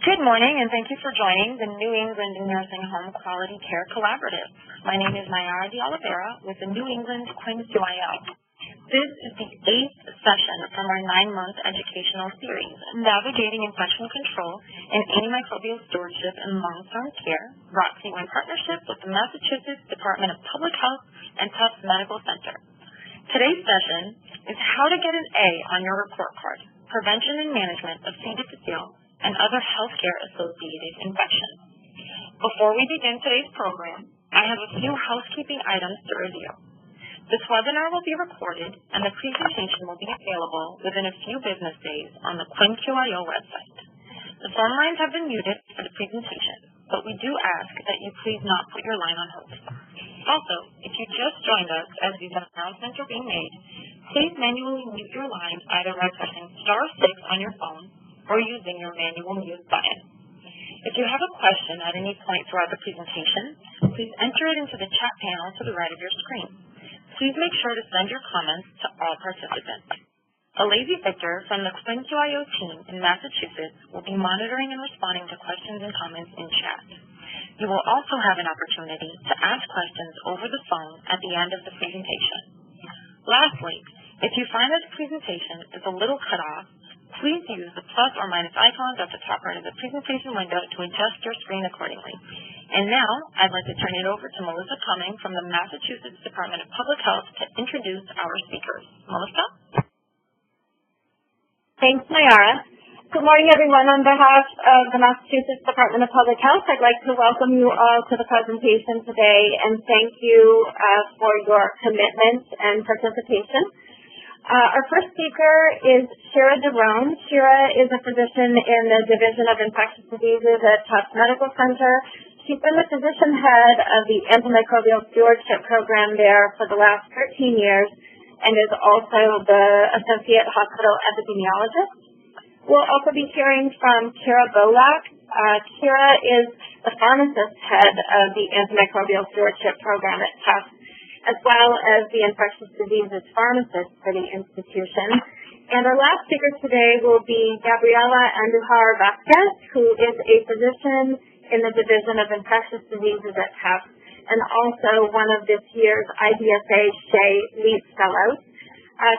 Good morning, and thank you for joining the New England Nursing Home Quality Care Collaborative. My name is Mayara de Oliveira with the New England QIN-QIO. This is the 8th session from our 9-month educational series, Navigating Infection Control and Antimicrobial Stewardship in Long-Term Care, brought to you in partnership with the Massachusetts Department of Public Health and Tufts Medical Center. Today's session is how to get an A on your report card, prevention and management of C. difficile and other healthcare-associated infections. Before we begin today's program, I have a few housekeeping items to review. This webinar will be recorded, and the presentation will be available within a few business days on the QIN-QIO website. The phone lines have been muted for the presentation, but we do ask that you please not put your line on hold. Also, if you just joined us as these announcements are being made, please manually mute your line either by pressing *6 on your phone or using your manual mute button. If you have a question at any point throughout the presentation, please enter it into the chat panel to the right of your screen. Please make sure to send your comments to all participants. A lazy Victor from the QIN-QIO team in Massachusetts will be monitoring and responding to questions and comments in chat. You will also have an opportunity to ask questions over the phone at the end of the presentation. Lastly, if you find that the presentation is a little cut off, please use the plus or minus icons at the top right of the presentation window to adjust your screen accordingly. And now, I'd like to turn it over to Melissa Cumming from the Massachusetts Department of Public Health to introduce our speakers. Melissa? Thanks, Mayara. Good morning, everyone. On behalf of the Massachusetts Department of Public Health, I'd like to welcome you all to the presentation today and thank you for your commitment and participation. Our first speaker is Shira Doron. Shira is a physician in the Division of Infectious Diseases at Tufts Medical Center. She's been the physician head of the Antimicrobial Stewardship program there for the last 13 years and is also the Associate Hospital Epidemiologist. We'll also be hearing from Shira Beaulac. Shira is the pharmacist head of the Antimicrobial Stewardship program at Tufts, as well as the infectious diseases pharmacist for the institution. And our last speaker today will be Gabriela Andujar Vazquez, who is a physician in the Division of Infectious Diseases at Tufts and also one of this year's IDSA SHEA LEAP Fellows.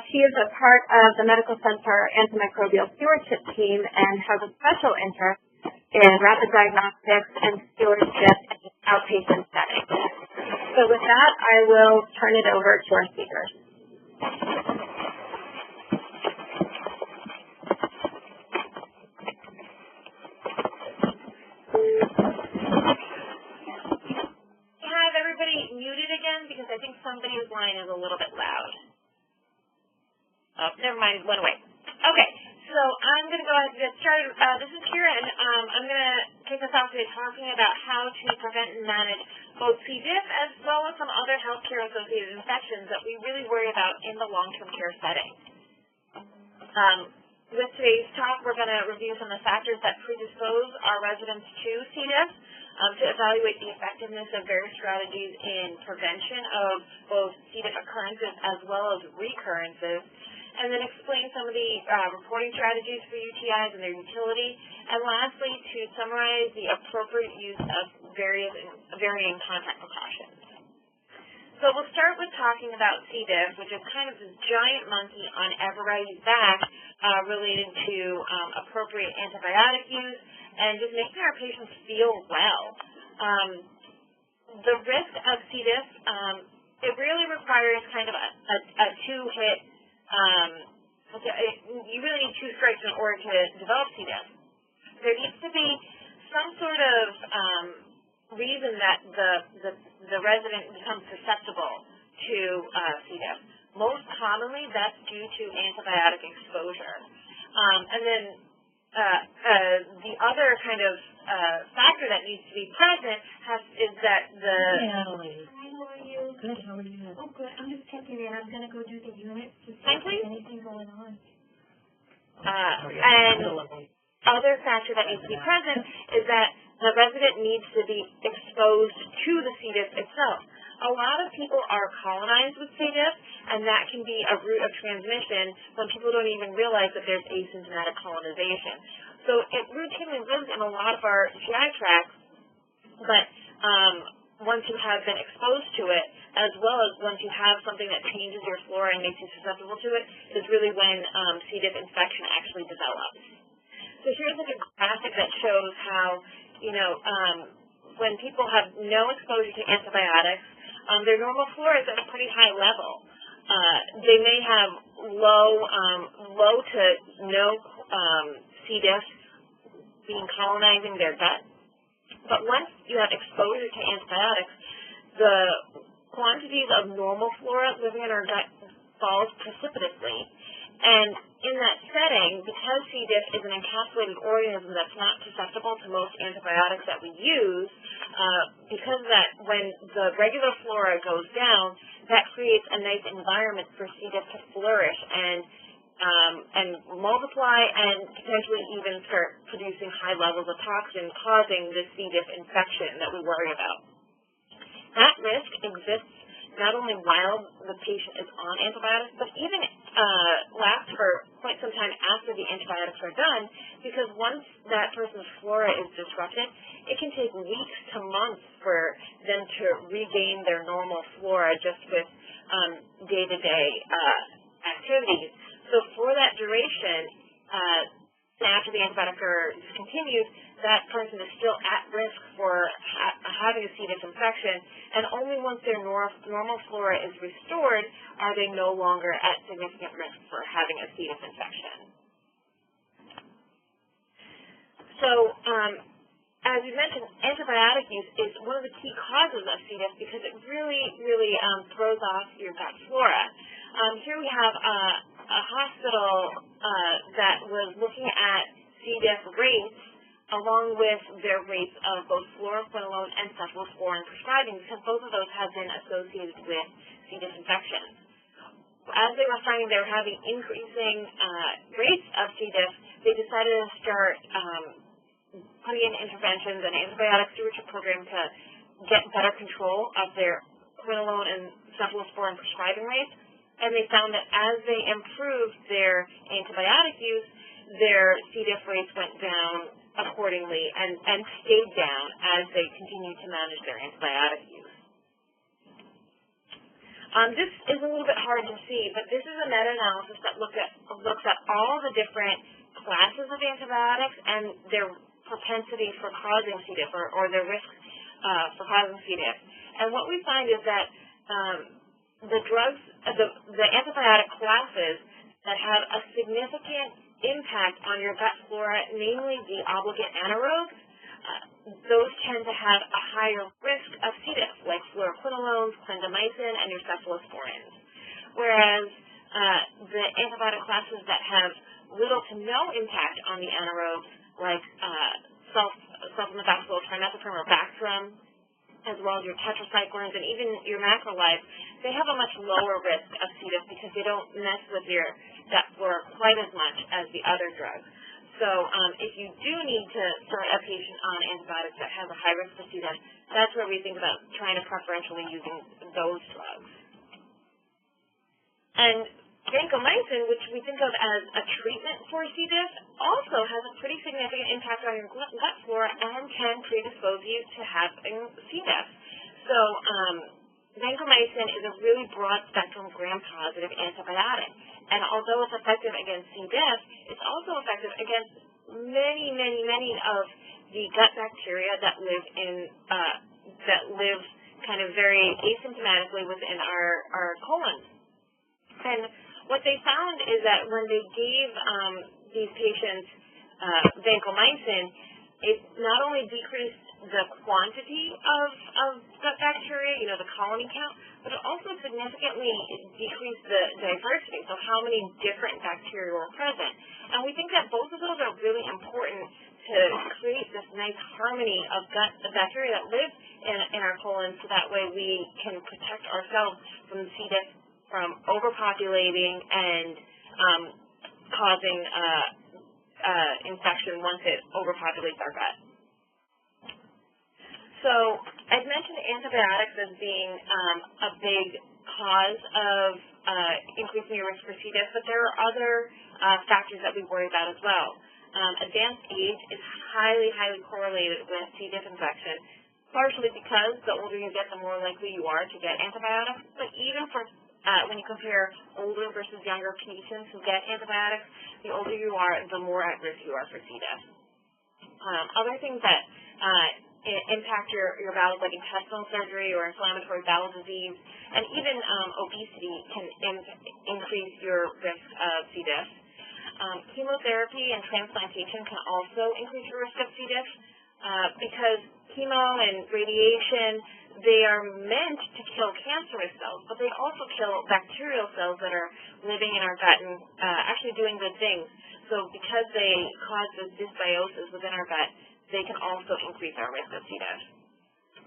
She is a part of the Medical Center Antimicrobial Stewardship team and has a special interest in rapid diagnostics and stewardship in the outpatient setting. So with that, I will turn it over to our speakers. Have everybody muted again because I think somebody's line is a little bit loud. Oh, never mind, it went away. Okay, so I'm going to go ahead and get started. This is Shira, and I'm going to kick us off today talking about how to prevent and manage both C. diff as well as some other healthcare-associated infections that we really worry about in the long-term care setting. With today's talk, we're going to review some of the factors that predispose our residents to C. diff, to evaluate the effectiveness of various strategies in prevention of both C. diff occurrences as well as recurrences, and then explain some of the reporting strategies for UTIs and their utility, and lastly, to summarize the appropriate use of varying contact precautions. So we'll start with talking about C. diff, which is kind of this giant monkey on everybody's back related to appropriate antibiotic use and just making our patients feel well. The risk of C. diff, it really requires kind of a two-hit. You really need 2 strikes in order to develop C. diff. There needs to be some sort of reason that the resident becomes susceptible to C. diff. Most commonly, that's due to antibiotic exposure. And then the other kind of factor that needs to be present is that the... How are you? Good, how are you? Oh, good. I'm just checking in. I'm going to go do the unit to see if there's anything going on. And other factor that needs to be present is that the resident needs to be exposed to the C. diff itself. A lot of people are colonized with C. diff, and that can be a route of transmission when people don't even realize that there's asymptomatic colonization. So So it routinely lives in a lot of our GI tracts, but once you have been exposed to it, as well as once you have something that changes your flora and makes you susceptible to it, is really when C. diff infection actually develops. So here's a good graphic that shows how, when people have no exposure to antibiotics, their normal flora is at a pretty high level. They may have low to no C. diff colonizing their gut, but once you have exposure to antibiotics, the quantities of normal flora living in our gut falls precipitously. And in that setting, because C. diff is an encapsulated organism that's not susceptible to most antibiotics that we use, because of that, when the regular flora goes down, that creates a nice environment for C. diff to flourish and multiply and potentially even start producing high levels of toxin, causing the C. diff infection that we worry about. That risk exists not only while the patient is on antibiotics, but even lasts for quite some time after the antibiotics are done, because once that person's flora is disrupted, it can take weeks to months for them to regain their normal flora just with day-to-day activities. So for that duration, after the antibiotics are discontinued, that person is still at risk for having a C. diff infection, and only once their normal flora is restored are they no longer at significant risk for having a C. diff infection. So, as we mentioned, antibiotic use is one of the key causes of C. diff because it really throws off your gut flora. Here we have a hospital that was looking at C. diff rates along with their rates of both fluoroquinolone and cephalosporin prescribing, because both of those have been associated with C. diff infections. As they were finding they were having increasing rates of C. diff, they decided to start putting in interventions and antibiotic stewardship program to get better control of their quinolone and cephalosporin prescribing rates. And they found that as they improved their antibiotic use, their C. diff rates went down accordingly and stayed down as they continued to manage their antibiotic use. This is a little bit hard to see, but this is a meta-analysis that looks at all the different classes of antibiotics and their propensity for causing C. diff or their risk for causing C. diff. And what we find is that the drugs, the antibiotic classes that have a significant impact on your gut flora, namely the obligate anaerobes, those tend to have a higher risk of C. diff, like fluoroquinolones, clindamycin, and your cephalosporins. Whereas the antibiotic classes that have little to no impact on the anaerobes, like sulfamethasol, trimethoprim, or Bactrim, as well as your tetracyclines and even your macrolides, they have a much lower risk of C. diff because they don't mess with your gut flora quite as much as the other drugs. So if you do need to start a patient on antibiotics that has a high risk of C. diff, that's where we think about trying to preferentially using those drugs. And vancomycin, which we think of as a treatment for C. diff, also has a pretty significant impact on your gut flora and can predispose you to having C. diff. So vancomycin is a really broad-spectrum gram-positive antibiotic. And although it's effective against C. diff, it's also effective against many of the gut bacteria that live kind of very asymptomatically within our colon. And what they found is that when they gave these patients vancomycin, it not only decreased the quantity of gut bacteria, the colony count, but it also significantly decreased the diversity, so how many different bacteria were present. And we think that both of those are really important to create this nice harmony of the bacteria that live in our colon, so that way we can protect ourselves from C. diff from overpopulating and causing infection once it overpopulates our gut. So I've mentioned antibiotics as being a big cause of increasing your risk for C. diff, but there are other factors that we worry about as well. advanced age is highly, highly correlated with C. diff infection, partially because the older you get, the more likely you are to get antibiotics. But even for when you compare older versus younger patients who get antibiotics, the older you are, the more at risk you are for C. diff. Other things that impact your bowels, like intestinal surgery or inflammatory bowel disease, and even obesity can increase your risk of C. diff. Chemotherapy and transplantation can also increase your risk of C. diff because chemo and radiation, they are meant to kill cancerous cells, but they also kill bacterial cells that are living in our gut and actually doing good things. So because they cause this dysbiosis within our gut, they can also increase our risk of C. diff.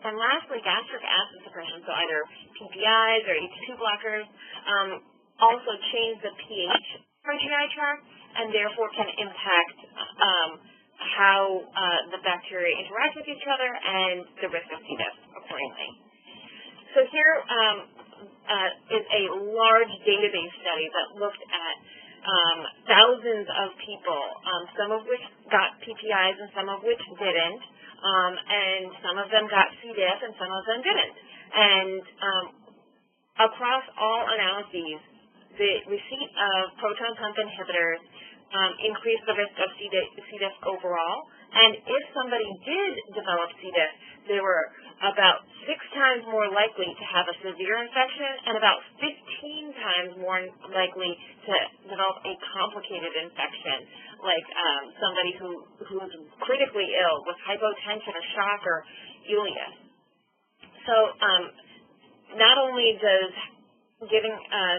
And lastly, gastric acid suppression, so either PPIs or H2 blockers, also change the pH for GI tract and therefore can impact how the bacteria interact with each other and the risk of C. diff accordingly. So here is a large database study that looked at thousands of people, some of which got PPIs and some of which didn't, and some of them got C. diff and some of them didn't. And across all analyses, the receipt of proton pump inhibitors increased the risk of C. diff overall. And if somebody did develop C. diff, they were about 6 times more likely to have a severe infection and about 15 times more likely to develop a complicated infection, like somebody who's critically ill with hypotension or shock or ileus. So not only does giving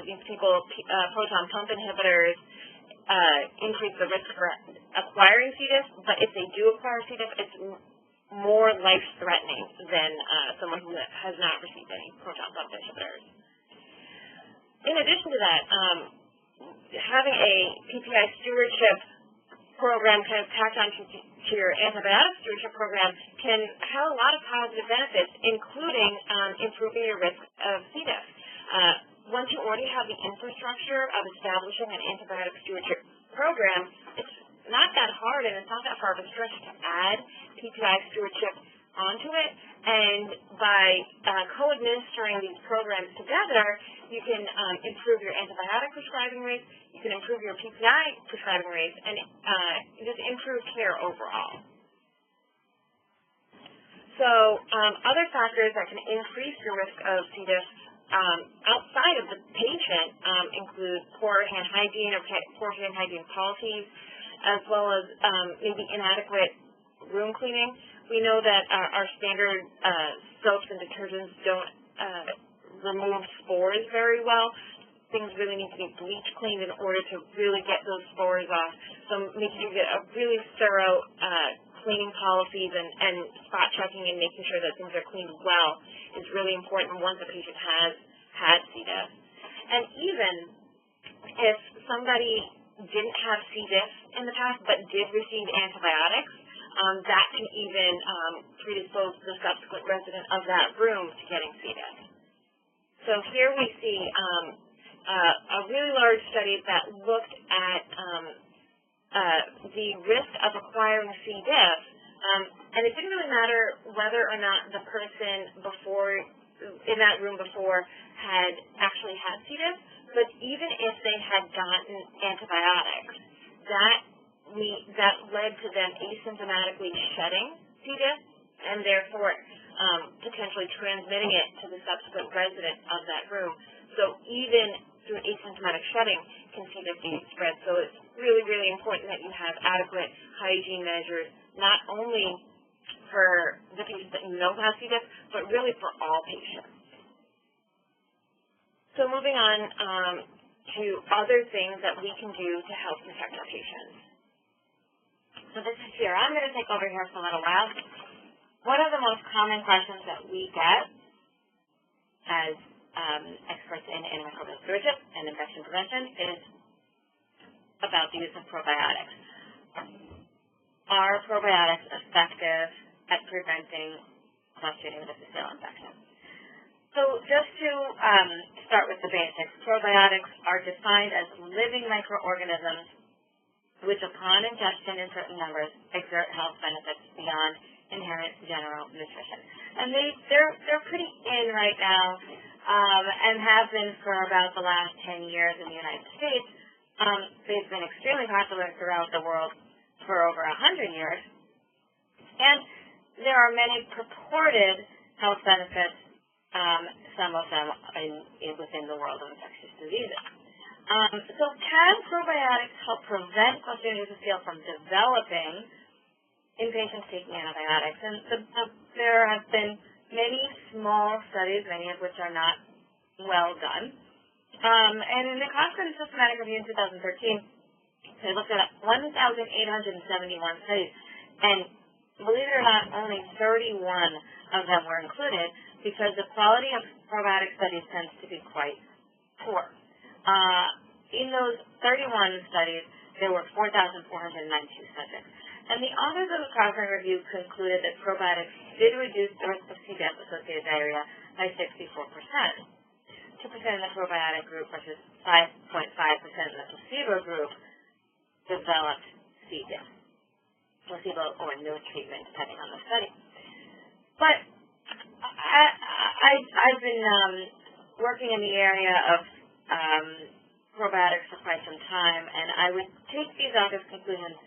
these people proton pump inhibitors increase the risk for acquiring C. diff, but if they do acquire C. diff, it's more life-threatening than someone who has not received any proton pump inhibitors. In addition to that, having a PPI stewardship program kind of tacked on to your antibiotic stewardship program can have a lot of positive benefits, including improving your risk of C. diff. Once you already have the infrastructure of establishing an antibiotic stewardship program, it's not that hard and it's not that far of a stretch to add PPI stewardship onto it. And by co-administering these programs together, you can improve your antibiotic prescribing rates, you can improve your PPI prescribing rates, and just improve care overall. So other factors that can increase your risk of C. diff outside of the patient include poor hand hygiene or poor hand hygiene policies, as well as maybe inadequate room cleaning. We know that our standard soaps and detergents don't remove spores very well. Things really need to be bleach cleaned in order to really get those spores off. So making sure you get a really thorough cleaning policies and spot checking and making sure that things are cleaned well is really important once a patient has had C. diff. And even if somebody didn't have C. diff in the past but did receive antibiotics, that can even predispose the subsequent resident of that room to getting C. diff. So here we see a really large study that looked at the risk of acquiring C. diff, and it didn't really matter whether or not the person in that room before had actually had C. diff, but even if they had gotten antibiotics, that led to them asymptomatically shedding C. diff and therefore potentially transmitting it to the subsequent resident of that room. So even through asymptomatic shedding can C. diff be spread. So it's really, really important that you have adequate hygiene measures, not only for the patients that you know have C. diff, but really for all patients. So moving on to other things that we can do to help protect our patients. So this is Shira. I'm going to take over here for a little while. One of the most common questions that we get as experts in antimicrobial stewardship and infection prevention is about the use of probiotics. Are probiotics effective at preventing Clostridium difficile infection? So just to start with the basics, probiotics are defined as living microorganisms which upon ingestion in certain numbers exert health benefits beyond inherent general nutrition. And they're pretty in right now, and have been for about the last 10 years in the United States. They've been extremely popular throughout the world for over 100 years. And there are many purported health benefits, some of them within the world of infectious diseases. So can probiotics help prevent Clostridium difficile from developing in patients taking antibiotics? And there have been many small studies, many of which are not well done. And in the Cochrane Systematic Review in 2013, they looked at 1,871 studies, and believe it or not, only 31 of them were included because the quality of probiotic studies tends to be quite poor. In those 31 studies, there were 4,492 subjects. And the authors of the Cochrane Review concluded that probiotics did reduce the risk of C. diff-associated diarrhea by 64%. 2% in the probiotic group versus 5.5% in the placebo group developed C. diff. Placebo or no treatment, depending on the study. But I've been working in the area of probiotics for quite some time, and I would take these authors' conclusions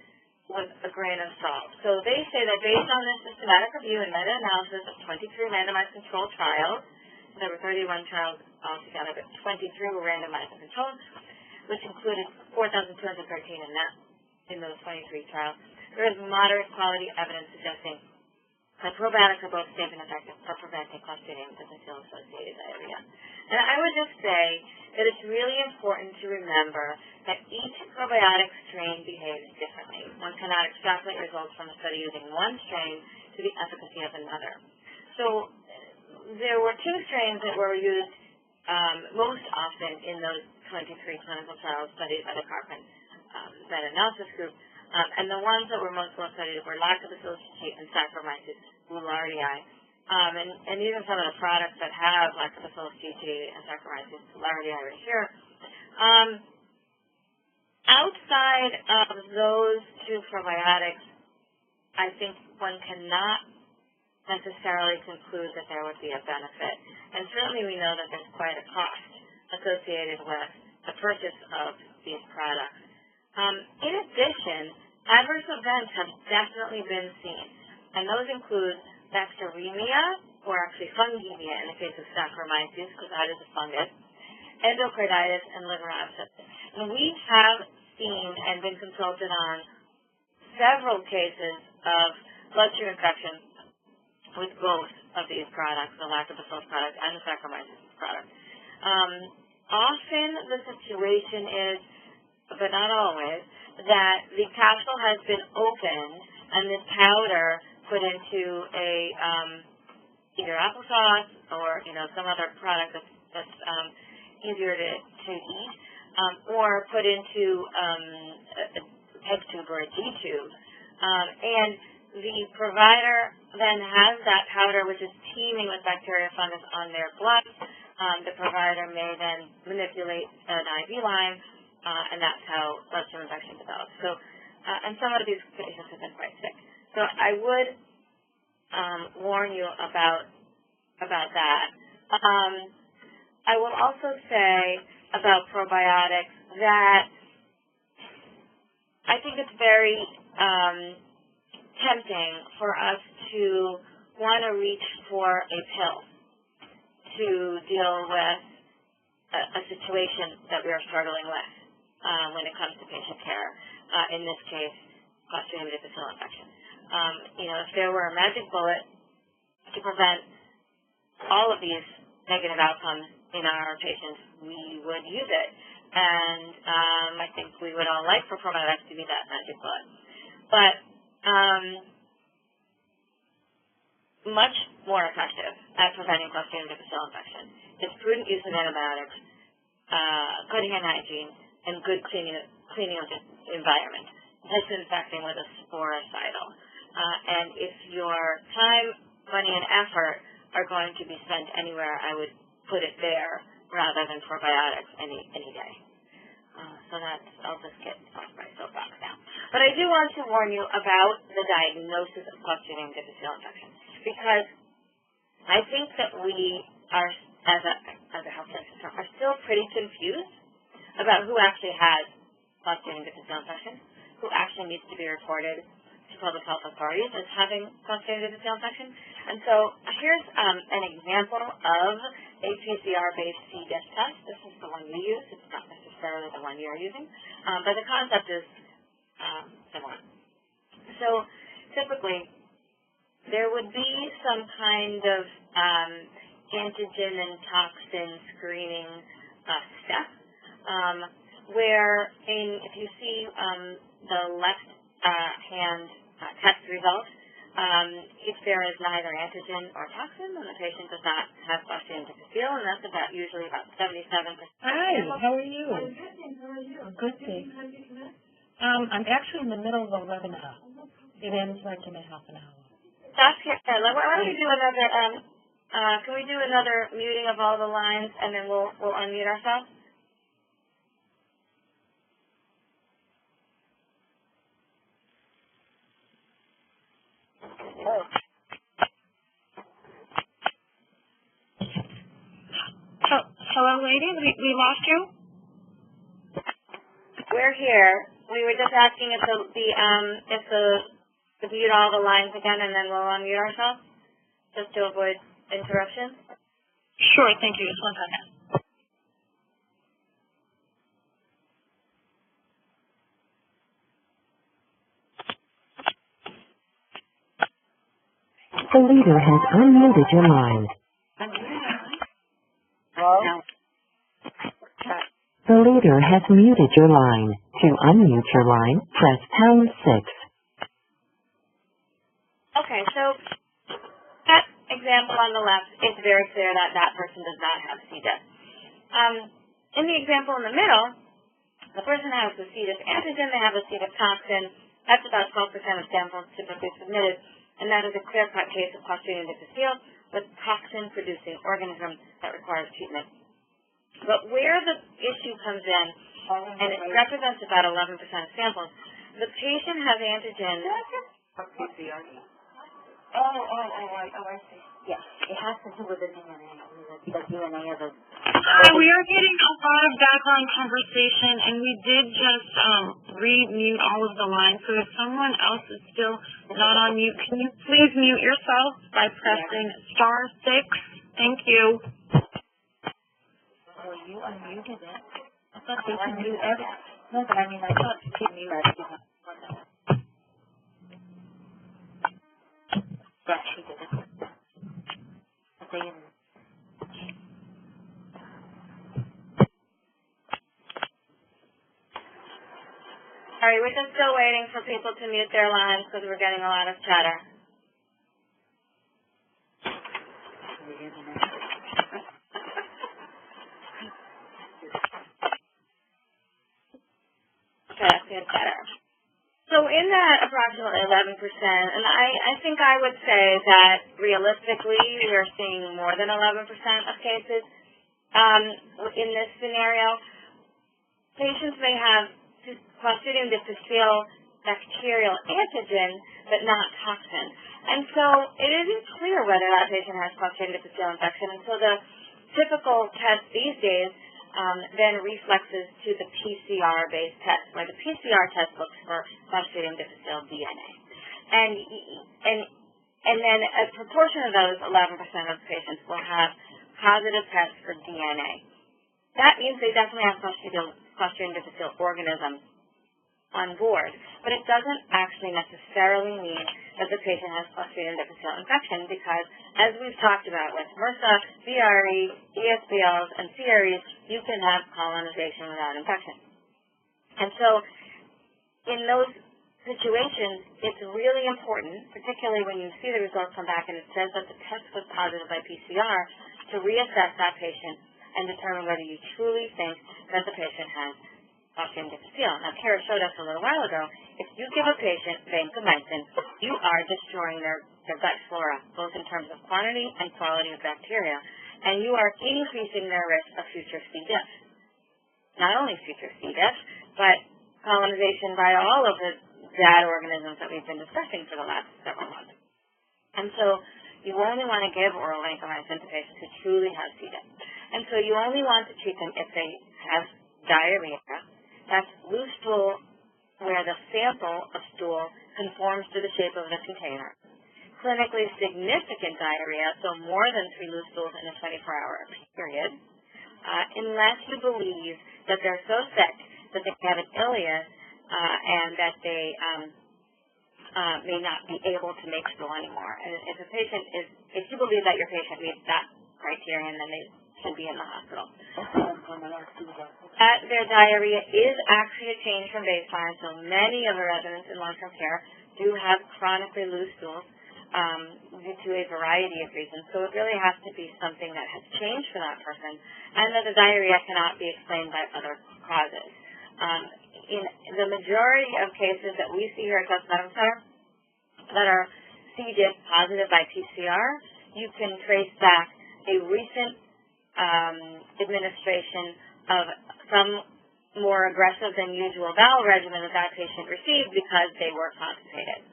with a grain of salt. So they say that based on this systematic review and meta-analysis of 23 randomized controlled trials, there were 31 trials altogether, but 23 were randomized and controlled, which included 4,213 in those 23 trials. There is moderate quality evidence suggesting that probiotics are both safe and effective for preventing Clostridium difficile-associated diarrhea. And I would just say that it's really important to remember that each probiotic strain behaves differently. One cannot extrapolate results from a study using one strain to the efficacy of another. So there were two strains that were used most often in those 23 clinical trials studied by the Cochrane meta-analysis group. And the ones that were most well studied were Lactobacillus and Saccharomyces boulardii. And these are some of the products that have Lactobacillus and Saccharomyces boulardii right here. Outside of those two probiotics, I think one cannot necessarily conclude that there would be a benefit. And certainly we know that there's quite a cost associated with the purchase of these products. In addition, adverse events have definitely been seen, and those include bacteremia, or actually fungemia in the case of Saccharomyces, because that is a fungus, endocarditis, and liver abscess. And we have seen and been consulted on several cases of bloodstream infection with both of these products, the Lactobacillus product and the Saccharomyces product. Often the situation is, but not always, that the capsule has been opened and this powder put into a either applesauce or some other product that's easier to eat, or put into a PEG tube or a G tube, and the provider then has that powder, which is teeming with bacteria fungus, on their gloves. The provider may then manipulate an IV line, and that's how bloodstream infection develops. So, and some of these patients have been quite sick. So I would warn you about that. I will also say about probiotics that I think it's very tempting for us to want to reach for a pill to deal with a situation that we are struggling with when it comes to patient care. In this case, Clostridium difficile infection. If there were a magic bullet to prevent all of these negative outcomes in our patients, we would use it. And I think we would all like for probiotics to be that magic bullet. But much more effective at preventing Clostridium difficile infection is prudent use of antibiotics, good hand hygiene, and good cleaning of the environment, disinfecting with a sporicidal. And if your time, money, and effort are going to be spent anywhere, I would put it there rather than probiotics any day. So I'll just get off my soapbox now. But I do want to warn you about the diagnosis of Clostridium difficile infection, because I think that we are, as a healthcare system, are still pretty confused about who actually has Clostridium difficile infection, who actually needs to be reported to public health authorities as having Clostridium difficile infection. And so here's an example of a PCR-based C. diff test. This is the one we use. It's not necessarily the one you're using, but the concept is similar. So typically, there would be some kind of antigen and toxin screening step where if you see the left hand test result, if there is neither antigen or toxin, then the patient does not have Clostridium difficile, and that's usually about 77%. Hi, how are you? I'm good, thanks. How are you? Good, thanks. I'm actually in the middle of a webinar. It ends like in a half an hour. That's good. Why don't we do another, can we do another muting of all the lines, and then we'll unmute ourselves? Hello, ladies. We lost you? We're here. We were just asking if to mute all the lines again, and then we'll unmute ourselves, just to avoid interruption. Sure, thank you. Just 1 second. The leader has unmuted your line. Hello? The leader has muted your line. To unmute your line, press #6. Okay, so that example on the left, it's very clear that that person does not have C. diff. In the example in the middle, the person has the C. diff antigen, they have a C. diff toxin. That's about 12% of samples typically submitted, and that is a clear-cut case of Clostridium difficile with toxin-producing organisms that requires treatment. But where the issue comes in, and it represents about 11% of samples, the patient has antigen. I see. Yes, it has to do with the DNA. The DNA of the. We are getting a lot of background conversation, and we did just re-mute all of the lines. So if someone else is still not on mute, can you please mute yourself by pressing *6? Thank you. Oh, you unmuted it. I thought they could mute everything. No, but I mean, I thought you could mute everything. Yeah, she did it. All right, we're just still waiting for people to mute their lines because we're getting a lot of chatter. Okay, that's good chatter. So in that approximately 11%, and I think I would say that realistically we are seeing more than 11% of cases in this scenario. Patients may have Clostridium difficile bacterial antigen, but not toxin. And so it isn't clear whether that patient has Clostridium difficile infection. And so the typical test these days then reflexes to the PCR-based test, where the PCR test looks for Clostridium difficile DNA. And then a proportion of those 11% of patients will have positive tests for DNA. That means they definitely have Clostridium difficile organism on board, but it doesn't actually necessarily mean that the patient has Clostridium difficile infection, because as we've talked about with MRSA, VRE, ESBLs, and CREs, you can have colonization without infection. And so in those situations, it's really important, particularly when you see the results come back and it says that the test was positive by PCR, to reassess that patient and determine whether you truly think that the patient has Clostridium difficile. Now, Kara showed us a little while ago, if you give a patient vancomycin, you are destroying their gut flora, both in terms of quantity and quality of bacteria, and you are increasing their risk of future C. diff. Not only future C. diff, but colonization by all of the bad organisms that we've been discussing for the last several months. And so you only want to give oral vancomycin to patients who truly have C. diff. And so you only want to treat them if they have diarrhea. That's loose stool where the sample of stool conforms to the shape of the container. Clinically significant diarrhea, so more than 3 loose stools in a 24-hour period, unless you believe that they're so sick that they have an ileus and that they may not be able to make stool anymore. And if you believe that your patient meets that criterion, then they should be in the hospital. Their diarrhea is actually a change from baseline, so many of the residents in long-term care do have chronically loose stools due to a variety of reasons. So it really has to be something that has changed for that person, and that the diarrhea cannot be explained by other causes. In the majority of cases that we see here at Tufts Medical Center that are C. diff positive by PCR, you can trace back a recent administration of some more aggressive than usual bowel regimen that patient received because they were constipated.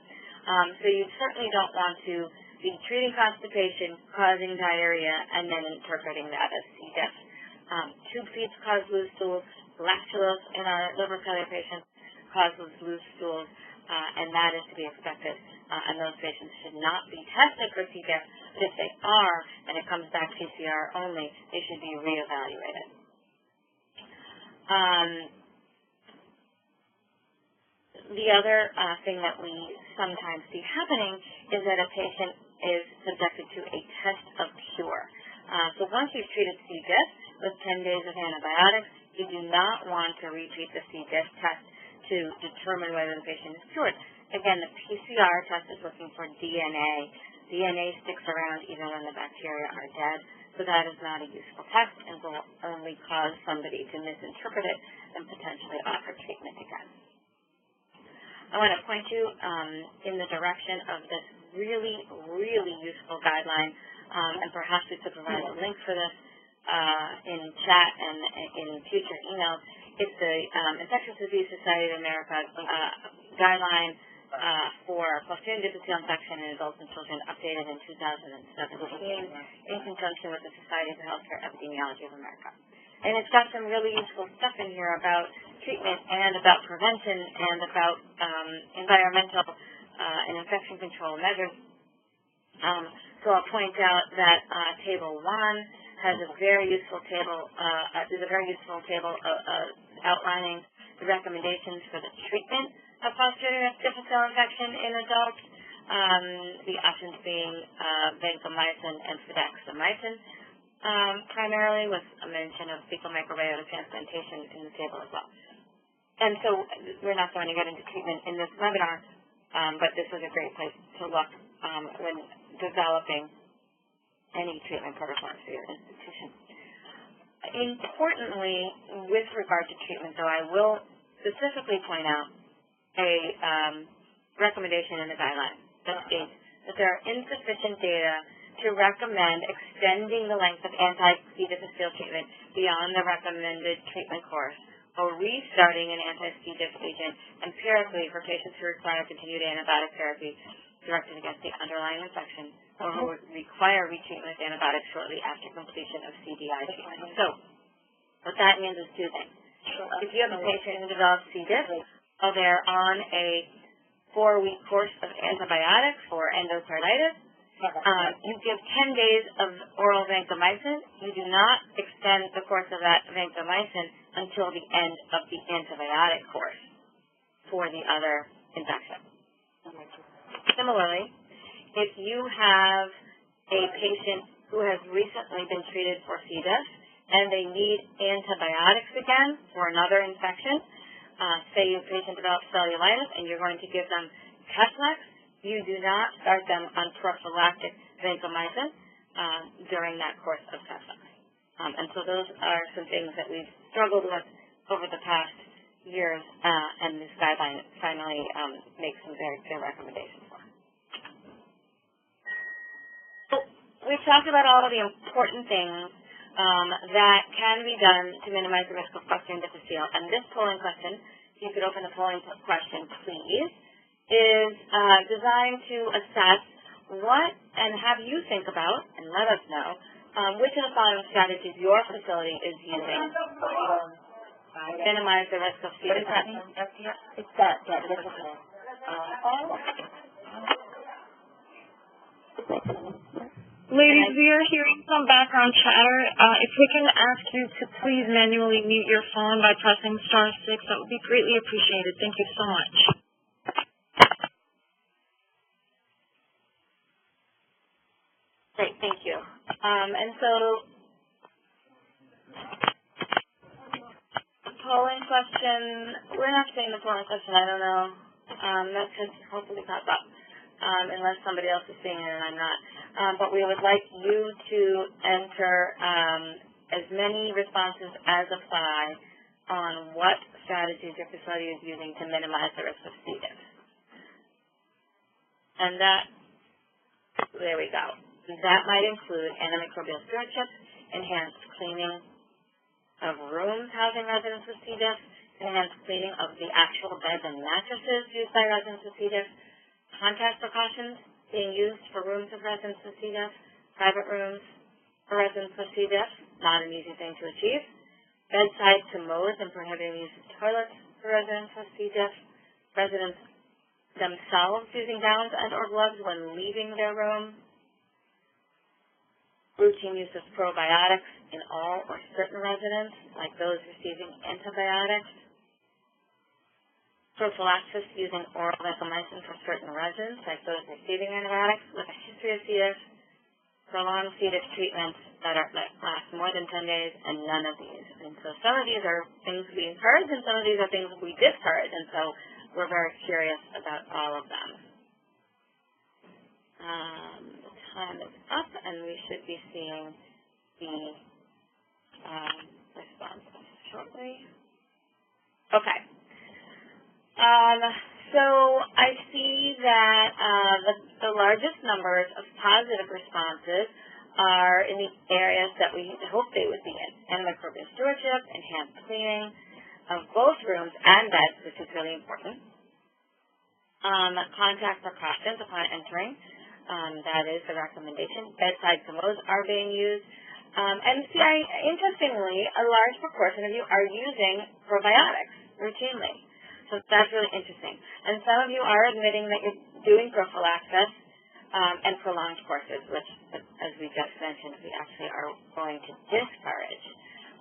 So you certainly don't want to be treating constipation, causing diarrhea, and then interpreting that as C. diff. Tube feeds cause loose stools. Lactulose in our liver failure patients causes loose stools, and that is to be expected. And those patients should not be tested for C. diff, but if they are, and it comes back PCR only, they should be reevaluated. The other thing that we sometimes see happening is that a patient is subjected to a test of cure. So once you've treated C. diff with 10 days of antibiotics, you do not want to repeat the C. diff test to determine whether the patient is cured. Again, the PCR test is looking for DNA. DNA sticks around even when the bacteria are dead, so that is not a useful test and will only cause somebody to misinterpret it and potentially offer treatment again. I want to point you in the direction of this really, really useful guideline, and perhaps we could provide a link for this in chat and in future emails. It's the Infectious Disease Society of America guideline for Clostridium difficile infection in adults and children, updated in 2017 in conjunction with the Society for Healthcare Epidemiology of America. And it's got some really useful stuff in here about treatment and about prevention and about environmental and infection control measures. So I'll point out that Table 1 has a very useful table, outlining the recommendations for the treatment of Clostridium difficile infection in adults, the options being vancomycin and fidaxomicin, primarily with a mention of fecal microbiota transplantation in the table as well. And so we're not going to get into treatment in this webinar, but this was a great place to look when developing any treatment protocol for your institution. Importantly, with regard to treatment, though, I will specifically point out a recommendation in the guideline that states that there are insufficient data to recommend extending the length of anti-C. difficile treatment beyond the recommended treatment course or restarting an anti-C. diff agent empirically for patients who require continued antibiotic therapy directed against the underlying infection or who would require retreatment with antibiotics shortly after completion of CDI treatment. So what that means is two things. If you have a patient who develops C. diff while they're on a 4-week course of antibiotics for endocarditis, you give 10 days of oral vancomycin. You do not extend the course of that vancomycin until the end of the antibiotic course for the other infection. Similarly, if you have a patient who has recently been treated for C. diff and they need antibiotics again for another infection, say your patient develops cellulitis and you're going to give them Keflex, you do not start them on prophylactic vancomycin during that course of Keflex. And so those are some things that we've struggled with over the past years, and this guideline finally makes some very clear recommendations for. So we've talked about all of the important things that can be done to minimize the risk of Clostridium difficile. And this polling question, if you could open the polling question, please. is designed to assess what and have you think about and let us know which of the following strategies your facility is using to minimize the risk of C. diff. It's that difficile. Ladies, we are hearing some background chatter. If we can ask you to please manually mute your phone by pressing *6, that would be greatly appreciated. Thank you so much. Great, thank you. And so, polling question, we're not saying the polling question, I don't know. That could hopefully pop up, unless somebody else is seeing it and I'm not. But we would like you to enter as many responses as apply on what strategies your facility is using to minimize the risk of C. diff. And that, there we go. That might include antimicrobial stewardship, enhanced cleaning of rooms housing residents with C. diff, enhanced cleaning of the actual beds and mattresses used by residents with C. diff, contact precautions being used for rooms of residents with C. diff, private rooms for residents with C. diff, not an easy thing to achieve, bedside commodes and prohibiting use of toilets for residents with C. diff, residents themselves using gowns and or gloves when leaving their room, routine use of probiotics in all or certain residents, like those receiving antibiotics, prophylaxis using oral vancomycin for certain residents, like those receiving antibiotics with a history of C. diff, prolonged C. diff treatments that last more than 10 days, and none of these. And so some of these are things we encourage, and some of these are things we discourage, and so we're very curious about all of them. The time is up, and we should be seeing the responses shortly. Okay. So I see that the largest numbers of positive responses are in the areas that we hope they would be in: antimicrobial stewardship, enhanced cleaning of both rooms and beds, which is really important. Contact precautions upon entering, that is the recommendation. Bedside commodes are being used. And see, interestingly, a large proportion of you are using probiotics routinely. So that's really interesting. And some of you are admitting that you're doing prophylaxis and prolonged courses, which, as we just mentioned, we actually are going to discourage.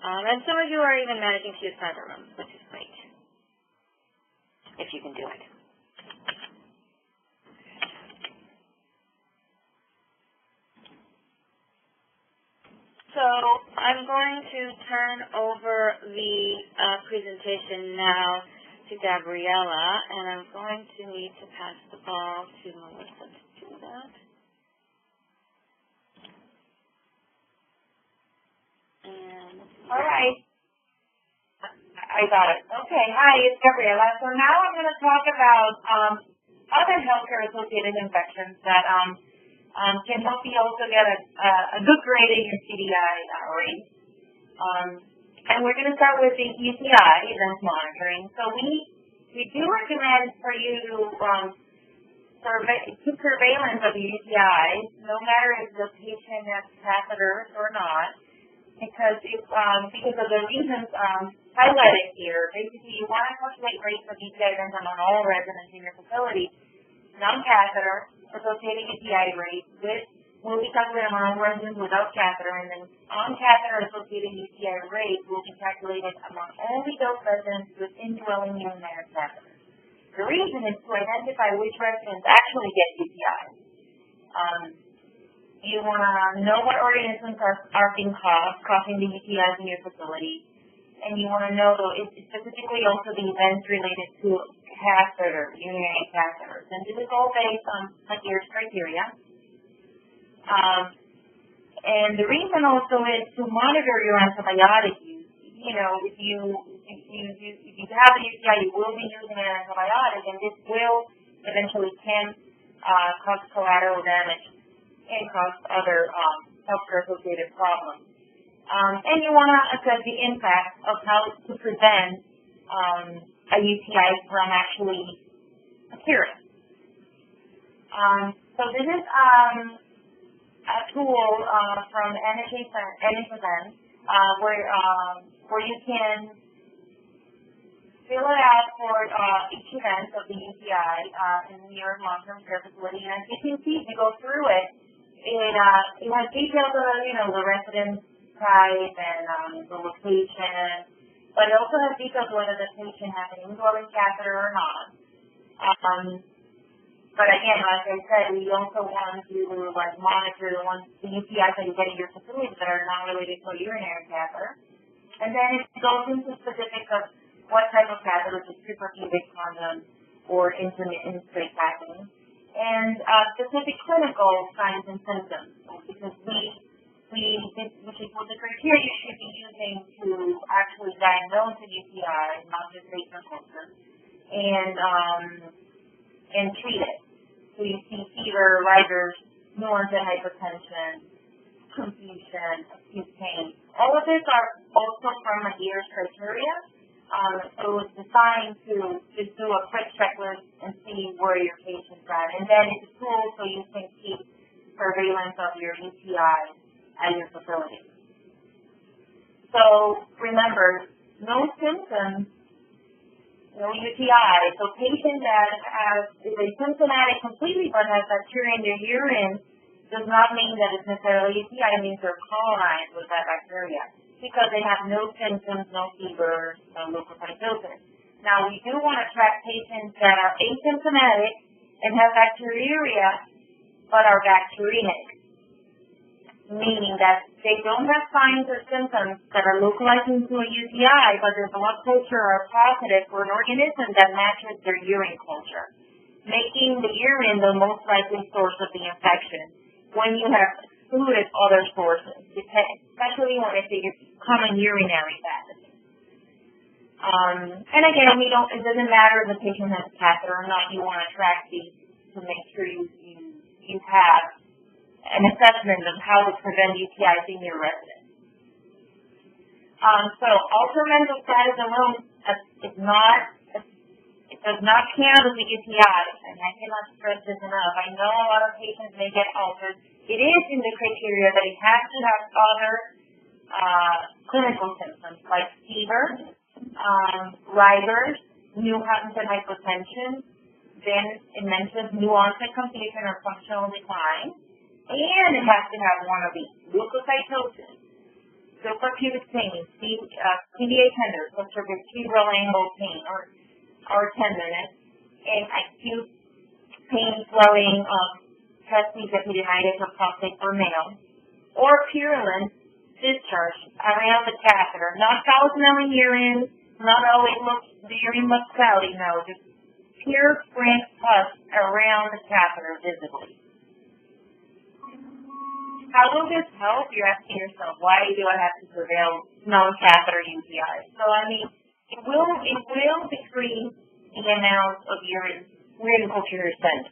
And some of you are even managing to use private rooms, which is great, if you can do it. So I'm going to turn over the presentation now to Gabriela, and I'm going to need to pass the ball to Melissa to do that. And all right. I got it. Okay. Hi, it's Gabriela. So now I'm going to talk about other healthcare-associated infections that can help you also get a good grade in your CDI rate. And we're going to start with the UTI event monitoring. So we do recommend for you to keep surveillance of UTIs, no matter if the patient has catheters or not, because of the reasons highlighted here. Basically, you want to calculate rates of UTI events among all residents in your facility. Non-catheter associated UTI rate will be calculated among residents without catheter, and then on-catheter associated UTI rate will be calculated among only those residents with indwelling urinary catheters. The reason is to identify which residents actually get UTIs. You want to know what organisms are being causing the UTIs in your facility, and you want to know specifically also the events related to urinary catheters. And this is all based on Hygiene criteria. And the reason also is to monitor your antibiotic use. You know, if you have a UTI, you will be using an antibiotic, and this will eventually can cause collateral damage and cause other healthcare-associated problems. And you want to assess the impact of how to prevent a UTI from actually appearing. So this is a tool from NHSN where you can fill it out for each event of the UTI in your long-term care facility. And as you can see, if you go through it, it has details of the resident type and the location, but it also has details whether the patient has an indwelling catheter or not. But again, like I said, we also want to monitor the UTIs that you get in your facilities that are not related to a urinary catheter. And then it goes into specifics of what type of catheter, which is suprapubic condom or intermittent straight packing, and specific clinical signs and symptoms, because which is what the criteria you should be using to actually diagnose a UTI, not just Urine Culture, and treat it. So you see fever, rigors, new onset hypertension, confusion, acute pain. All of these are also from Madeira's criteria. So it's designed to just do a quick checklist and see where your patient's at. And then it's a tool so you can keep surveillance of your UTI at your facility. So remember, no symptoms, no UTI. So patient that is asymptomatic completely but has bacteria in their urine does not mean that it's necessarily UTI. It means they're colonized with that bacteria because they have no symptoms, no fever, no leukocytosis. Now, we do want to track patients that are asymptomatic and have bacteriuria but are bacteremic, meaning that they don't have signs or symptoms that are localizing to a UTI, but their blood culture are positive for an organism that matches their urine culture, making the urine the most likely source of the infection when you have excluded other sources, especially when it's a common urinary pathogen. And again, it doesn't matter if the patient has a catheter or not. You want to track these to make sure you have an assessment of how to prevent UTIs in your residence. So ultramental status alone does not count as a UTI, and I cannot stress this enough. I know a lot of patients may get altered. It is in the criteria that it has to have other clinical symptoms like fever, rigors, new onset hypertension, then it mentions new onset confusion or functional decline, and it has to have one of these: leukocytosis, suprapubic pain, CVA tender, subvertebral angle pain or tenderness, and acute pain, swelling of testes, epididymitis, or prostate for male, or purulent discharge around the catheter, not foul-smelling urine, not always the urine looks cloudy, no, just pure frank pus around the catheter visibly. How will this help? You're asking yourself, why do I have to surveil non-catheter UTIs? So, it will decrease the amount of urine culture sent.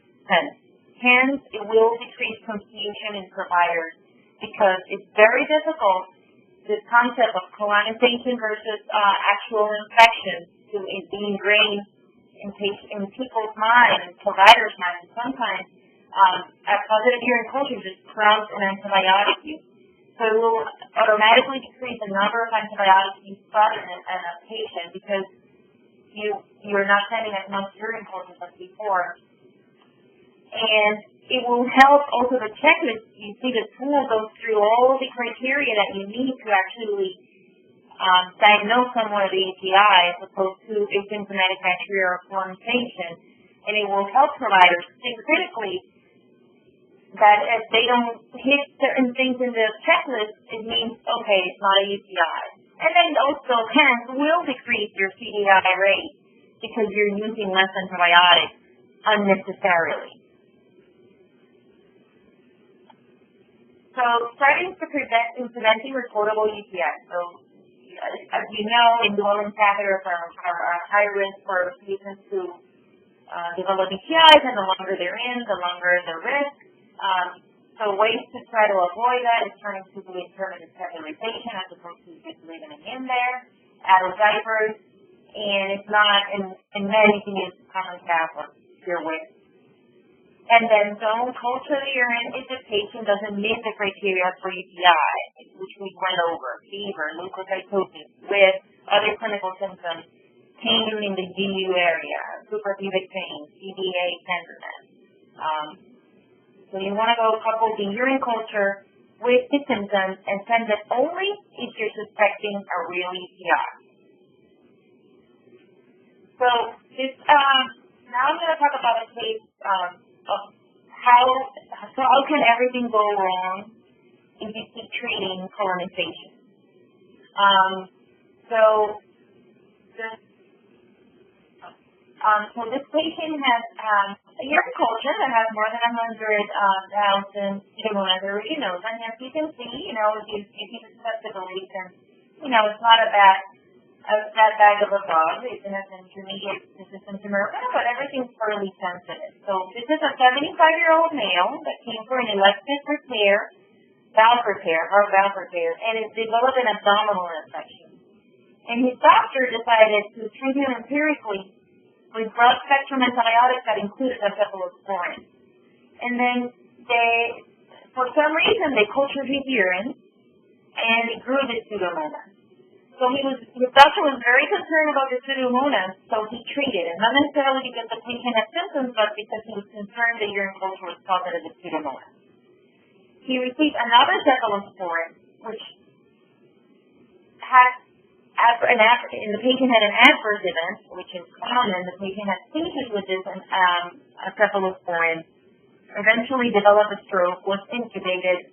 Hence, it will decrease confusion in providers because it's very difficult, this concept of colonization versus actual infection to be ingrained in people's minds, providers' minds. Sometimes a positive urine culture just prompts an antibiotic use. So it will automatically decrease the number of antibiotics you start in a patient because you're not sending as much urine culture as before. And it will help also the checklist. You see the tool goes through all the criteria that you need to actually diagnose someone with UTI as opposed to asymptomatic bacteria or colonization. And it will help providers think critically that if they don't hit certain things in the checklist, it means, okay, it's not a UTI. And then also, hence, will decrease your CDI rate because you're using less antibiotics unnecessarily. So, starting to preventing reportable UTIs. So, as you know, indwelling catheters are high risk for patients who develop UTIs, and the longer they're in, the longer the risk. So ways to try to avoid that is turning to the intermittent catheterization as opposed to just leaving it in there, adult diapers, and it's not, and then you can use common cap or pure wick. And then don't culture the urine if the patient doesn't meet the criteria for UTI, which we went over, fever, leukocytosis, with other clinical symptoms, pain in the GU area, suprapubic pain, CDA, tenderness. So you want to go couple the urine culture with the symptoms and send it only if you're suspecting a real UTI. So this, now I'm going to talk about a case of how can everything go wrong if you keep treating colonization. So this patient has a urine culture that has more than 100,000 pseudomonas or urinosa, and as you can see, you know, if you see the susceptibility, then, you know, it's not a bad bag of a bug. It's an intermediate resistant to mercury, but everything's fairly sensitive. So this is a 75-year-old male that came for an elective valve repair, and it developed an abdominal infection. And his doctor decided to treat him empirically with broad-spectrum antibiotics that included cephalosporin. And then for some reason, they cultured his urine, and it grew the pseudomonas. So his doctor was very concerned about the pseudomonas, so he treated it, not necessarily because the patient had symptoms, but because he was concerned the urine culture was positive with pseudomonas. He received another cephalosporin, which had and the patient had an adverse event, which is common. The patient had seizures with this cephalosporin, eventually developed a stroke, was intubated,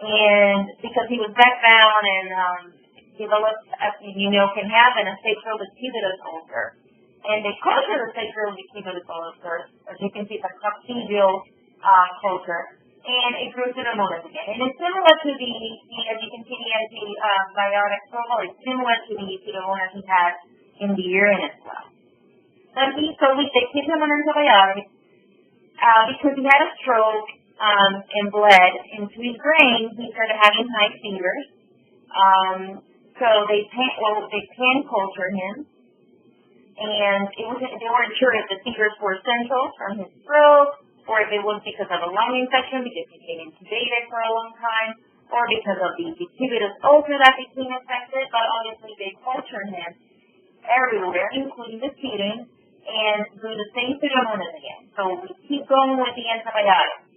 and because he was backbound and developed, as you know, can happen, a sacral decubitus ulcer. And they culture the sacral decubitus ulcer, as you can see, it's a coccygeal culture. And it grew pseudomonas again. And it's similar to the as you can see, the antibiotic profile is similar to the pseudomonas he had in the urine as well. So they gave him an antibiotic because he had a stroke and bled into his brain. He started having high fevers. So they pan culture him, and they weren't sure if the fevers were central from his stroke, or if it was because of a lung infection because he became intubated for a long time, or because of the decubitus ulcer that became infected, but obviously they cultured him everywhere, including the sputum, and do the same pseudomonas again. So we keep going with the antibiotics.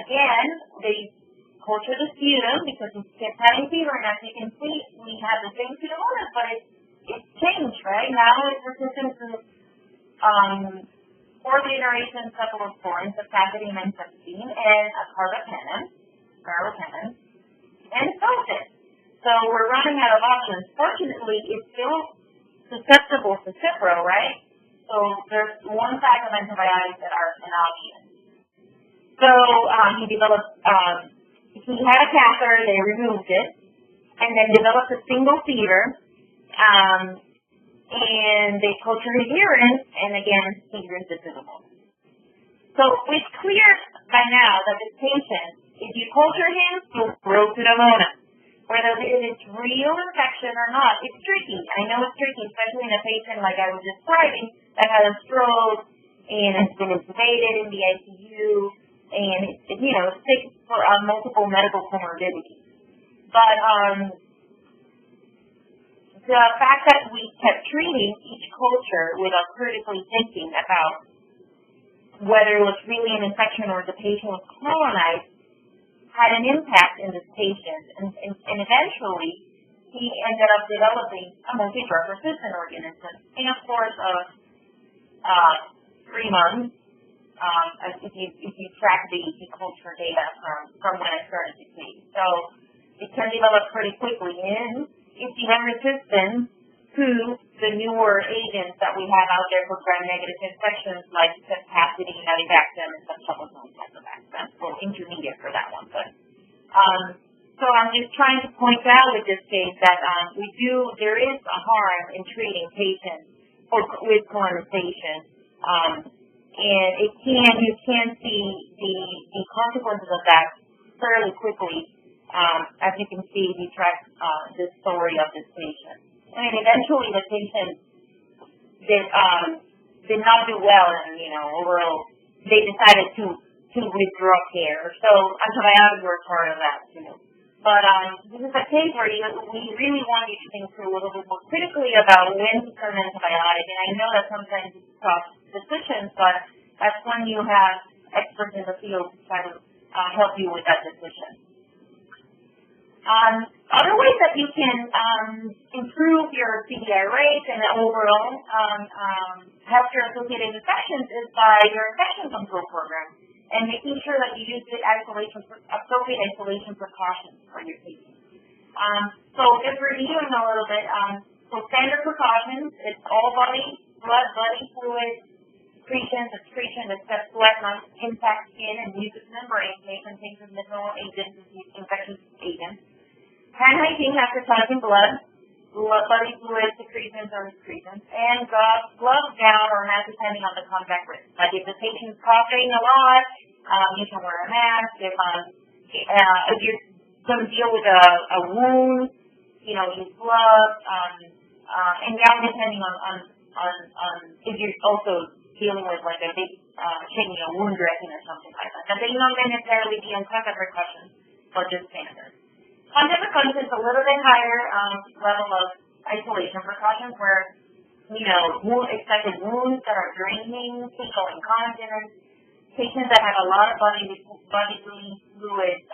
Again, they culture the sputum because he kept having fever, and as you can see, we have the same pseudomonas, but it's changed, right? Now it's resistant to 4th-generation cephalosporin, ceftazidime and ceftine, and a carbapenem, and Celtic. So we're running out of options. Fortunately, it's still susceptible to Cipro, right? So there's one type of antibiotics that are an option. So he developed, he had a catheter, they removed it, and then developed a single fever. And they culture his urine, and again, he grew the pseudomonas. So it's clear by now that this patient, if you culture him, he'll grow pseudomonas. Whether it's real infection or not, it's tricky. I know it's tricky, especially in a patient like I was describing that had a stroke and has been intubated in the ICU, and it's sick for multiple medical comorbidities. But the fact that we kept treating each culture without critically thinking about whether it was really an infection or the patient was colonized had an impact in this patient, and eventually he ended up developing a multi-drug resistant organism in a course of 3 months. If you track the culture data from when I started to see, so it can develop pretty quickly, and it's even resistant to the newer agents that we have out there for gram-negative infections like ceftazidime, avibactam, and ceftriaxone tazobactam. Well, intermediate for that one, but so I'm just trying to point out with this case that there is a harm in treating patients with colonization, and you can see the consequences of that fairly quickly. As you can see, if you track the story of this patient. I mean, eventually the patient did not do well, and overall they decided to withdraw care. So antibiotics were part of that, But this is a case where we really want you to think through a little bit more critically about when to start an antibiotic. And I know that sometimes it's tough decisions, but that's when you have experts in the field to try to help you with that decision. Other ways that you can improve your CDI rates and overall healthcare-associated infections is by your infection control program and making sure that you use the appropriate isolation precautions for your patients. So just reviewing a little bit, so standard precautions, it's all blood, body fluid, secretions, excretion, except sweat, non-intact skin, and mucous membrane may contain transmissible agents, infectious agents. Hand hygiene after touching blood, body fluid, secretions or excretions, and gloves, gown, or mask depending on the contact risk. Like if the patient's coughing a lot, you can wear a mask. If you're going to deal with a wound, use gloves, and gown depending on if you're also dealing with like a big changing a wound dressing or something like that. But they don't necessarily be on contact precautions, but just standard. Contact precautions is a little bit higher level of isolation precautions where, expected wounds that are draining, fecal incontinence, patients that have a lot of bodily fluids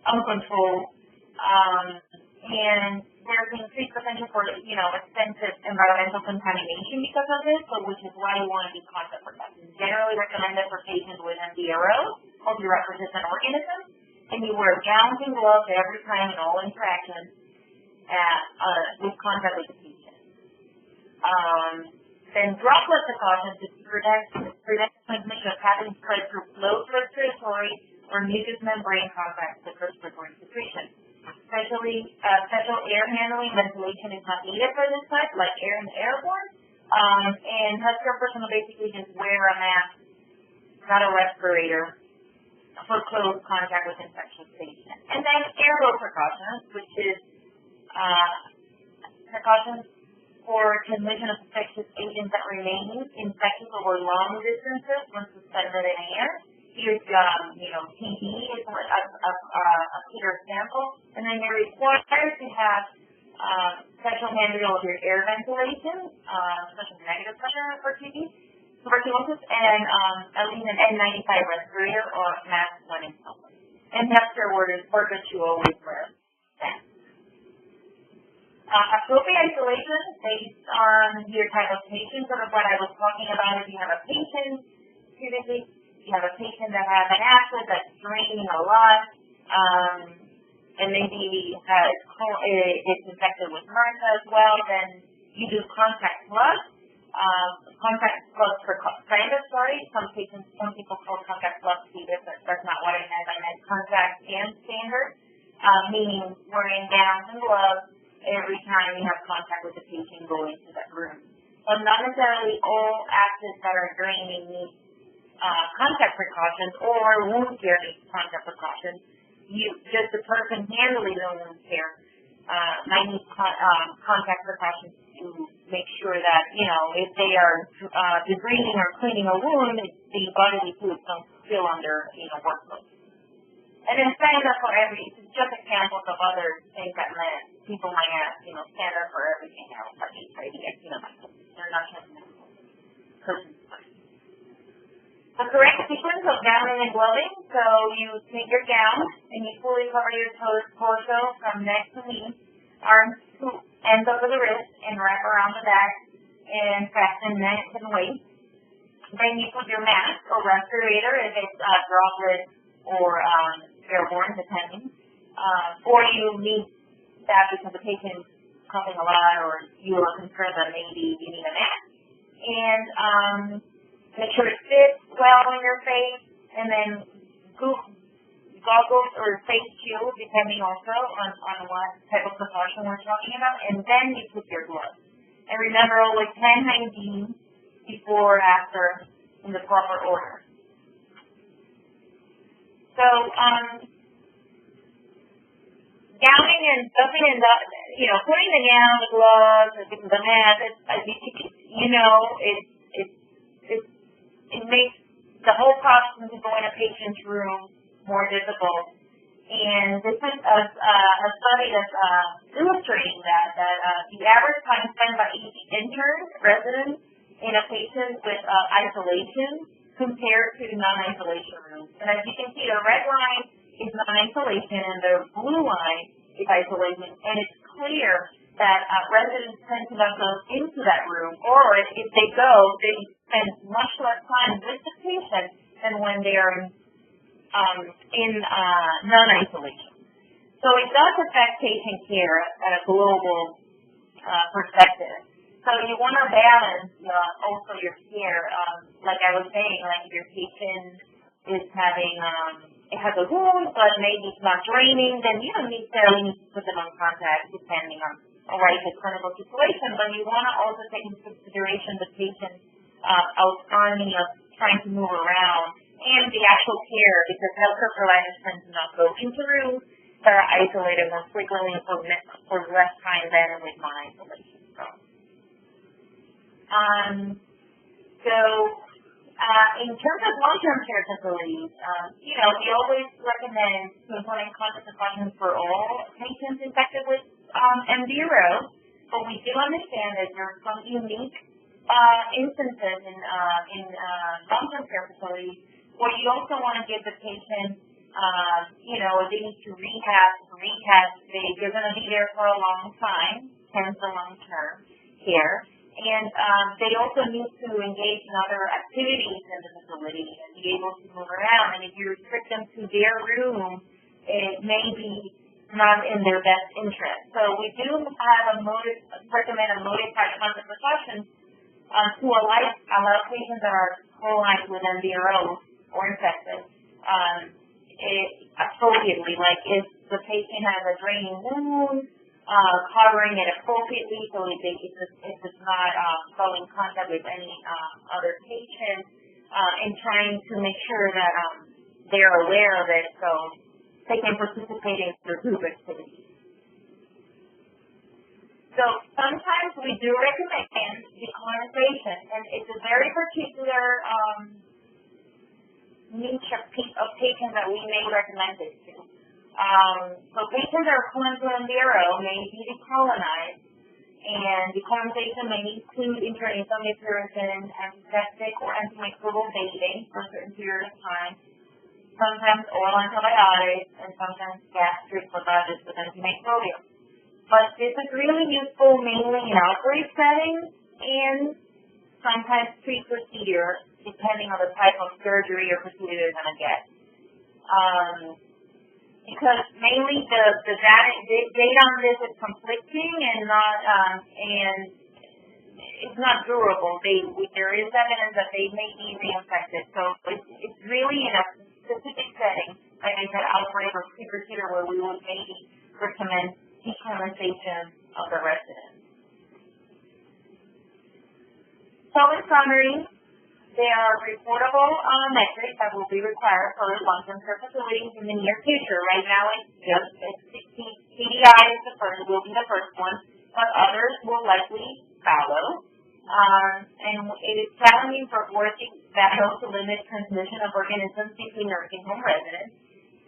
uncontrolled, and there's increased potential for, extensive environmental contamination because of this, so which is why you want to do contact precautions. Generally recommended for patients with MDRO, multi-resistant organisms, and you wear gowns and gloves every time in all interactions with contact with the patient. Then droplet precautions to prevent transmission of pathogens spread through low respiratory or mucous membrane contact with respiratory secretion. Especially special air handling ventilation is not needed for this type, like air and airborne. And healthcare personnel basically just wear a mask, not a respirator, for close contact with infectious patients. And then airborne precautions, which is precautions for transmission of infectious agents that remain infectious over long distances when suspended in air. Here's, TB is a clear example. And then you're required to have special handling of your air ventilation, special negative pressure for TB. Tuberculosis, and at least an N95 respirator or mask when in public. And healthcare workers should always wear masks. Appropriate isolation based on your type of patient, sort of what I was talking about. If you have a patient, typically you have a patient that has an acid that's draining a lot, and maybe it's infected with MRSA as well, then you do contact gloves. Contact gloves for standard, some people call contact gloves CDIS, but that's not what I meant. I meant contact and standard, meaning wearing gowns and gloves every time you have contact with the patient going into that room. But not necessarily all acids that are draining need contact precautions or wound care needs contact precautions. Just the person handling the wound care might need contact precautions to make sure that, if they are debriding or cleaning a wound, the bodily fluids don't spill on their, workload. And then standard for just examples of other things that people might ask, standard for everything else, like HIV, they're not just person. The correct sequence of gowning and gloving, so you take your gown and you fully cover your torso from neck to knee, arms to ends over the wrist and wrap around the back and fasten neck and waist. Then you put your mask or respirator if it's droplet or airborne, depending. Or you need that because the patient's coughing a lot or you are concerned that maybe you need a mask. And make sure it fits well on your face, and then goggles or face shield, depending also on what type of precaution we're talking about, and then you put your gloves. And remember, always hand hygiene before, after, in the proper order. So, gowning and stuffing and putting the gown, the gloves, the mask, it makes the whole process to go in a patient's room more difficult. And this is a study that's illustrating that the average time spent by each intern resident in a patient with isolation compared to non-isolation rooms. And as you can see, the red line is non-isolation and the blue line is isolation. And it's clear that residents tend to not go into that room, or if they go, they spend much less time with the patient than when they are in non-isolation. So it does affect patient care at a global perspective. So you want to balance also your care. Like I was saying, like if your patient is having, it has a wound, but maybe it's not draining, then you don't necessarily need to put them on contact depending on the clinical situation. But you want to also take into consideration the patient's autonomy of trying to move around and the actual care, because healthcare providers tend to not go into rooms that are isolated more frequently for less time than with non-isolation. In terms of long-term care facilities, we always recommend implementing contact precautions for all patients infected with MDRO, but we do understand that there are some unique instances in long-term care facilities where you also want to give the patient, if they need to rehab, they're going to be there for a long time, hence the long-term care. And they also need to engage in other activities in the facility and be able to move around. And if you restrict them to their room, it may be not in their best interest. So we do recommend a modified contact precautions to allow patients that are co-aligned with MDRO or infected appropriately. Like if the patient has a draining wound, covering it appropriately so it does not go in contact with any other patient, and trying to make sure that they're aware of it so they can participate in the group activities. So sometimes we do recommend decolonization, and it's a very particular niche of patients that we may recommend this to. So patients that are clinical MDRO may be decolonized, and decolonization may include intranasal antiseptic or antimicrobial bathing for a certain period of time, sometimes oral antibiotics, and sometimes gastric probiotics with antimicrobial. But this is really useful mainly in outbreak settings and sometimes pre-procedure, depending on the type of surgery or procedure they're going to get. Because mainly the data on this is conflicting and it's not durable. There is evidence that they may be reinfected. So it's really in a specific setting, like I said, outbreak or pre-procedure, where we would maybe recommend decolonization of the resident. So in summary, there are reportable metrics that will be required for long-term care facilities in the near future. Right now, it's 16 TDI will be the first one, but others will likely follow. And it is challenging for working that helps to limit transmission of organisms between nursing home residents.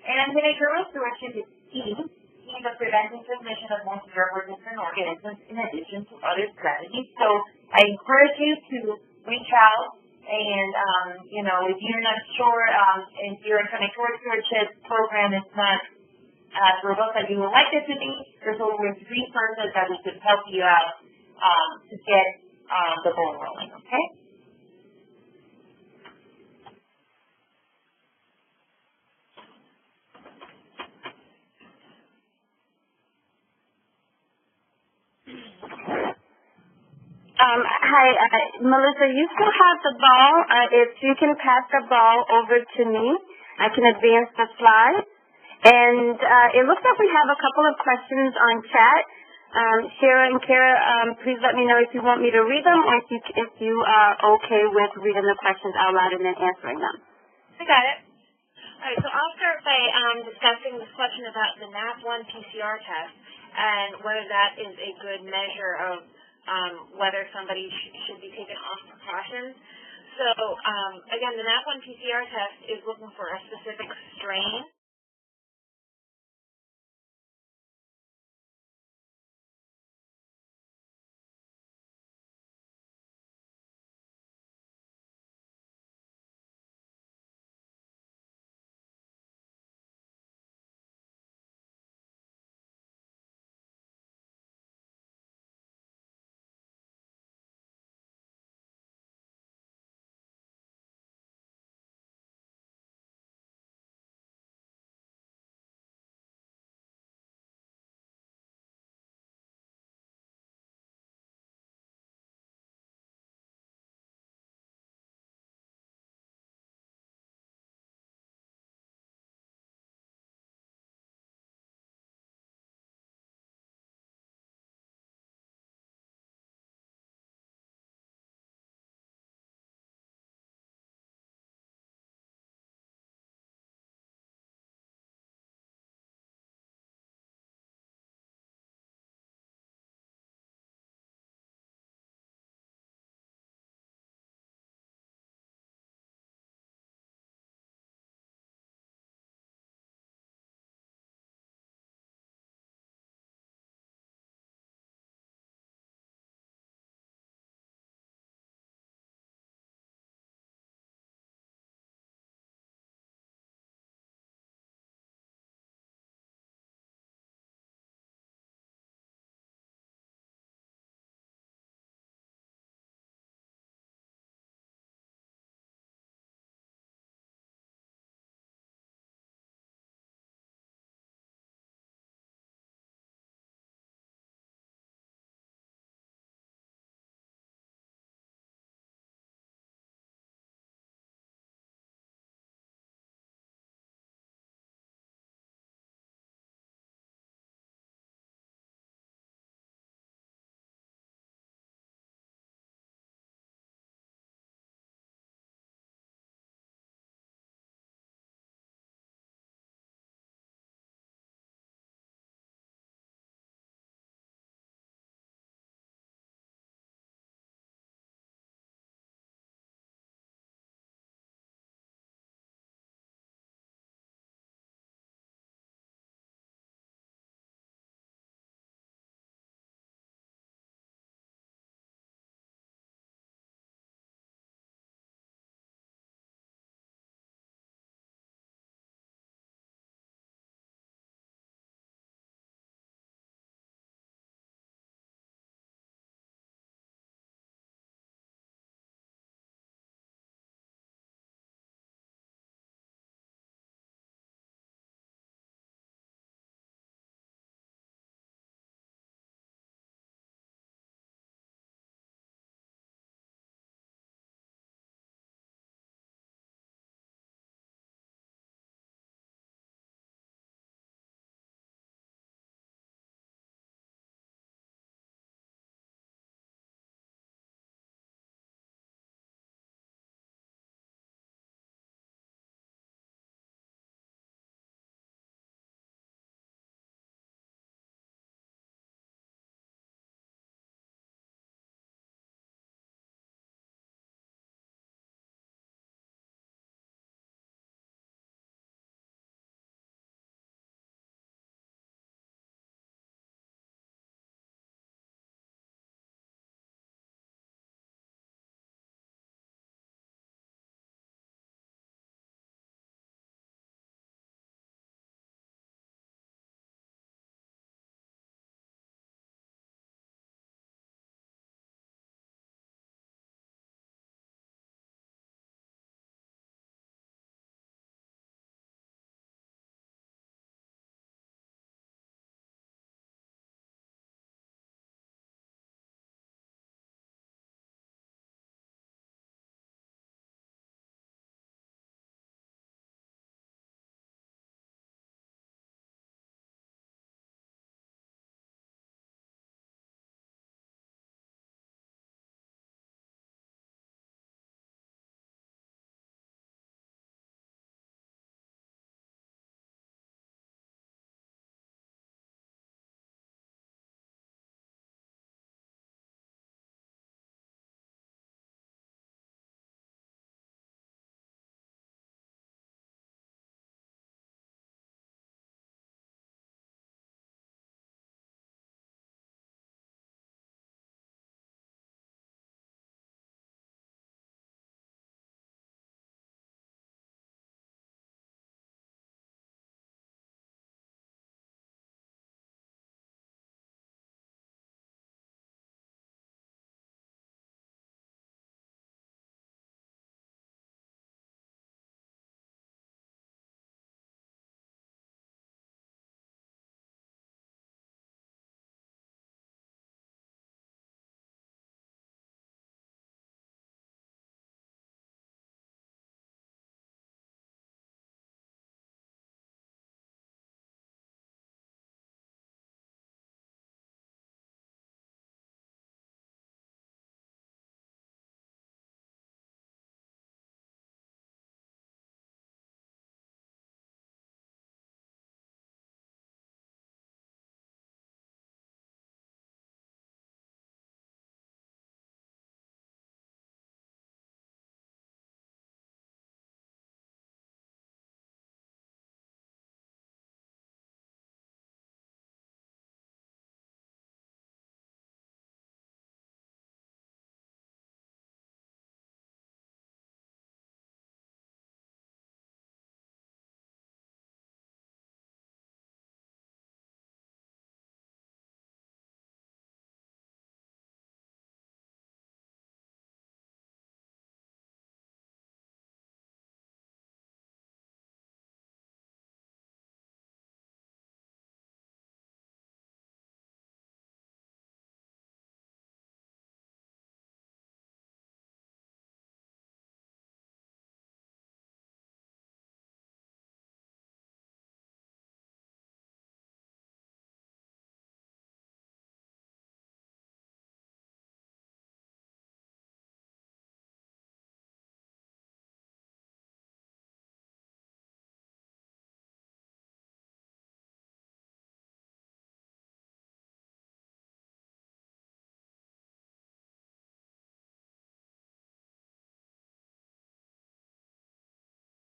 And antimicrobial stewardship is key to preventing transmission of multi-drug-resistant organisms in addition to other strategies. So I encourage you to reach out. And, if you're not sure, if your antimicrobial stewardship program is not as robust as you would like it to be, there's always resources that we could help you out to get the ball rolling, okay? Hi, Melissa, you still have the ball. If you can pass the ball over to me, I can advance the slides. And it looks like we have a couple of questions on chat. Shira and Kara, please let me know if you want me to read them or if you are okay with reading the questions out loud and then answering them. I got it. All right, so I'll start by discussing this question about the NAP1 PCR test and whether that is a good measure of whether somebody should be taken off precautions. So, again, the NAP1 PCR test is looking for a specific strain